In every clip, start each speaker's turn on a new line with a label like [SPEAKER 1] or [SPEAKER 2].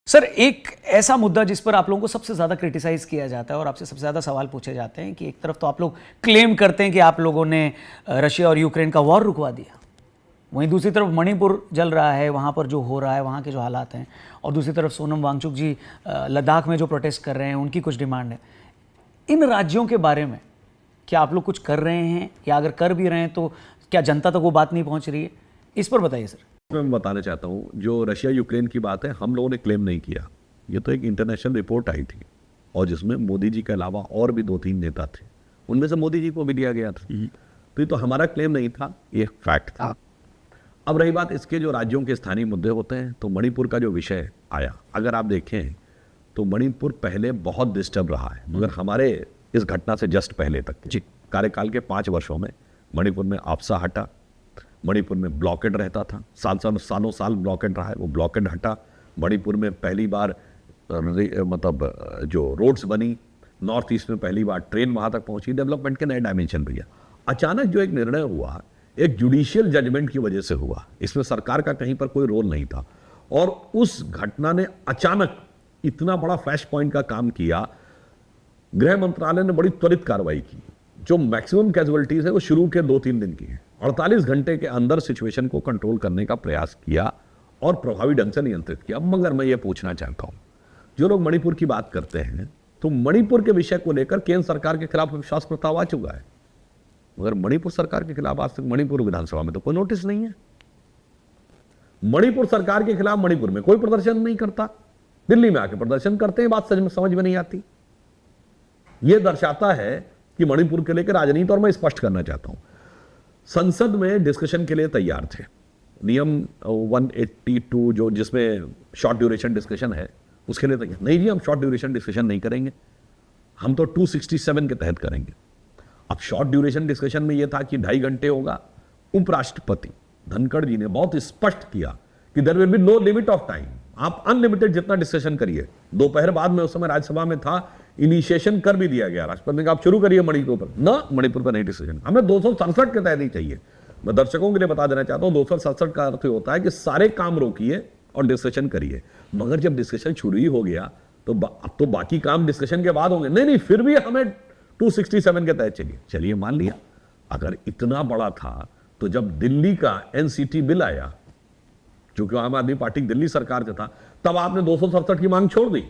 [SPEAKER 1] Sir, एक ऐसा मुद्दा जिस पर आप लोगों को सबसे ज़्यादा क्रिटिसाइज़ किया जाता है और आपसे सबसे ज़्यादा सवाल पूछे जाते हैं कि एक तरफ तो आप लोग क्लेम करते हैं कि आप लोगों ने रशिया और यूक्रेन का वॉर रुकवा दिया, वहीं दूसरी तरफ मणिपुर जल रहा है, वहाँ पर जो हो रहा है, वहाँ के जो हालात हैं, और दूसरी तरफ सोनम वांगचुक जी लद्दाख में जो प्रोटेस्ट कर रहे हैं, उनकी कुछ डिमांड है। इन राज्यों के बारे में क्या आप लोग कुछ कर रहे हैं, या अगर कर भी रहे हैं तो क्या जनता तक वो बात नहीं पहुँच रही है? इस पर बताइए सर।
[SPEAKER 2] मैं बताना चाहता हूँ, जो रशिया यूक्रेन की बात है, हम लोगों ने क्लेम नहीं किया। ये तो एक इंटरनेशनल रिपोर्ट आई थी और जिसमें मोदी जी के अलावा और भी 2-3 नेता थे, उनमें से मोदी जी को भी दिया गया था। तो ये तो हमारा क्लेम नहीं था, ये फैक्ट था। अब रही बात इसके जो राज्यों के स्थानीय मुद्दे होते हैं, तो मणिपुर का जो विषय आया, अगर आप देखें तो मणिपुर पहले बहुत डिस्टर्ब रहा है, मगर हमारे इस घटना से जस्ट पहले तक जी कार्यकाल के 5 वर्षों में मणिपुर में आपसा हटा, मणिपुर में ब्लॉकेड रहता था, सालों साल ब्लॉकेड रहा है, वो ब्लॉकेड हटा। मणिपुर में पहली बार मतलब जो रोड्स बनी, नॉर्थ ईस्ट में पहली बार ट्रेन वहाँ तक पहुँची, डेवलपमेंट के नए डायमेंशन भैया। अचानक जो एक निर्णय हुआ, एक जुडिशियल जजमेंट की वजह से हुआ, इसमें सरकार का कहीं पर कोई रोल नहीं था, और उस घटना ने अचानक इतना बड़ा फ्लैश पॉइंट का काम किया। गृह मंत्रालय ने बड़ी त्वरित कार्रवाई की, जो मैक्सिमम कैजुअलिटीज है वो शुरू के 2-3 दिन की है। 48 घंटे के अंदर सिचुएशन को कंट्रोल करने का प्रयास किया और प्रभावी ढंग से नियंत्रित किया। मगर मैं ये पूछना चाहता हूं, जो लोग मणिपुर की बात करते हैं, तो मणिपुर के विषय को लेकर केंद्र सरकार के खिलाफ अविश्वास प्रस्ताव आ चुका है, मगर मणिपुर सरकार के खिलाफ आज तक मणिपुर विधानसभा में तो कोई नोटिस नहीं है। मणिपुर सरकार के खिलाफ मणिपुर में कोई प्रदर्शन नहीं करता, दिल्ली में आके प्रदर्शन करते हैं। बात समझ में नहीं आती। यह दर्शाता है कि मणिपुर के लेकर राजनीति, और मैं स्पष्ट करना चाहता हूं, संसद में डिस्कशन के लिए तैयार थे। नियम 182 जो जिसमें शॉर्ट ड्यूरेशन डिस्कशन है, उसके लिए तैयार नहीं जी, हम शॉर्ट ड्यूरेशन डिस्कशन नहीं करेंगे, हम तो 267 के तहत करेंगे। अब शॉर्ट ड्यूरेशन डिस्कशन में यह था कि 2.5 घंटे होगा। उपराष्ट्रपति धनखड़ जी ने बहुत स्पष्ट किया कि there will be no limit of time, आप अनलिमिटेड जितना डिस्कशन करिए। दोपहर बाद में उस समय राज्यसभा में था, इनिशिएशन कर भी दिया गया, राष्ट्रपति ने कहा आप शुरू करिए मणिपुर पर। ना, मणिपुर पर नहीं डिसीजन, हमें 267 के तहत ही चाहिए। मैं दर्शकों के लिए बता देना चाहता हूं, 267 का अर्थ होता है कि सारे काम रोकिए और डिस्कशन करिए। मगर जब डिस्कशन शुरू ही हो गया तो अब तो बाकी काम डिस्कशन के बाद होंगे। नहीं, फिर भी हमें 267 के तहत चलिए मान लिया। अगर इतना बड़ा था तो जब दिल्ली का एनसीटी बिल आया, जो कि आम आदमी पार्टी दिल्ली सरकार का था, तब आपने 267 की मांग छोड़ दी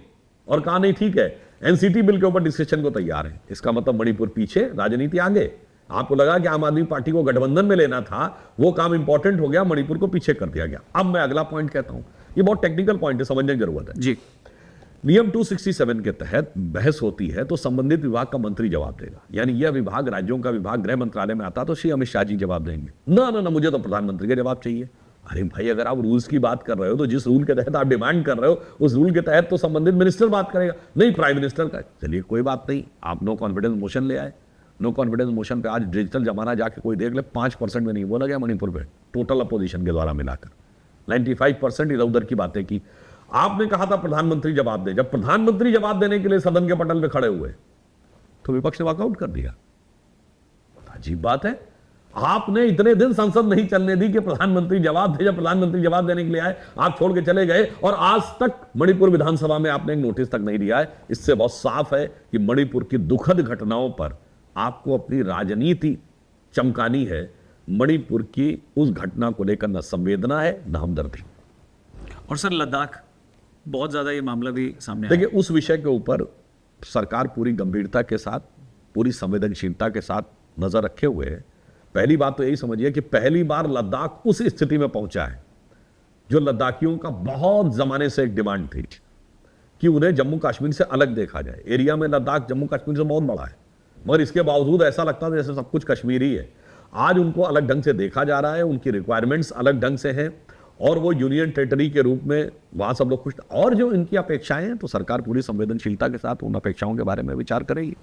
[SPEAKER 2] और कहा नहीं ठीक है, एनसीटी बिल के ऊपर डिस्कशन को तैयार है। इसका मतलब मणिपुर पीछे, राजनीति आगे। आपको लगा कि आम आदमी पार्टी को गठबंधन में लेना था, वो काम इंपॉर्टेंट हो गया, मणिपुर को पीछे कर दिया गया। अब मैं अगला पॉइंट कहता हूं, ये बहुत टेक्निकल पॉइंट है, समझने की जरूरत है
[SPEAKER 1] जी।
[SPEAKER 2] नियम 267 के तहत बहस होती है तो संबंधित विभाग का मंत्री जवाब देगा, यानी यह विभाग, राज्यों का विभाग गृह मंत्रालय में आता तो श्री अमित शाह जी जवाब देंगे। ना, मुझे तो प्रधानमंत्री का जवाब चाहिए। अरे भाई, अगर आप रूल्स की बात कर रहे हो तो जिस रूल के तहत आप डिमांड कर रहे हो, उस रूल के तहत तो संबंधित मिनिस्टर बात करेगा, नहीं प्राइम मिनिस्टर का। चलिए कोई बात नहीं, आप नो कॉन्फिडेंस मोशन ले आए। नो कॉन्फिडेंस मोशन पे आज डिजिटल जमाना जाके कोई देख ले, 5% में नहीं बोला गया मणिपुर पे, टोटल अपोजिशन के द्वारा मिलाकर 95% इधर उधर की बातें की। आपने कहा था प्रधानमंत्री जवाब दे, जब प्रधानमंत्री जवाब देने के लिए सदन के पटल पे खड़े हुए तो विपक्ष ने वॉकआउट कर दिया। अजीब बात है, आपने इतने दिन संसद नहीं चलने दी कि प्रधानमंत्री जवाब दे। जब प्रधानमंत्री जवाब देने के लिए आए, आप छोड़ के चले गए, और आज तक मणिपुर विधानसभा में आपने एक नोटिस तक नहीं दिया है। इससे बहुत साफ है कि मणिपुर की दुखद घटनाओं पर आपको अपनी राजनीति चमकानी है। मणिपुर की उस घटना को लेकर न संवेदना है न हमदर्दी।
[SPEAKER 1] और सर, लद्दाख बहुत ज्यादा ये मामला भी सामने
[SPEAKER 2] देखिए, उस विषय के ऊपर सरकार पूरी गंभीरता के साथ, पूरी संवेदनशीलता के साथ नजर रखे हुए है। पहली बात तो यही समझिए कि पहली बार लद्दाख उस स्थिति में पहुंचा है जो लद्दाखियों का बहुत जमाने से एक डिमांड थी कि उन्हें जम्मू कश्मीर से अलग देखा जाए। एरिया में लद्दाख जम्मू कश्मीर से बहुत बड़ा है, मगर इसके बावजूद ऐसा लगता था जैसे सब कुछ कश्मीरी है। आज उनको अलग ढंग से देखा जा रहा है, उनकी रिक्वायरमेंट्स अलग ढंग से हैं, और वो यूनियन टेरिटरी के रूप में वहां सब लोग खुश। और जो इनकी अपेक्षाएं हैं, तो सरकार पूरी संवेदनशीलता के साथ उन अपेक्षाओं के बारे में विचार करेगी।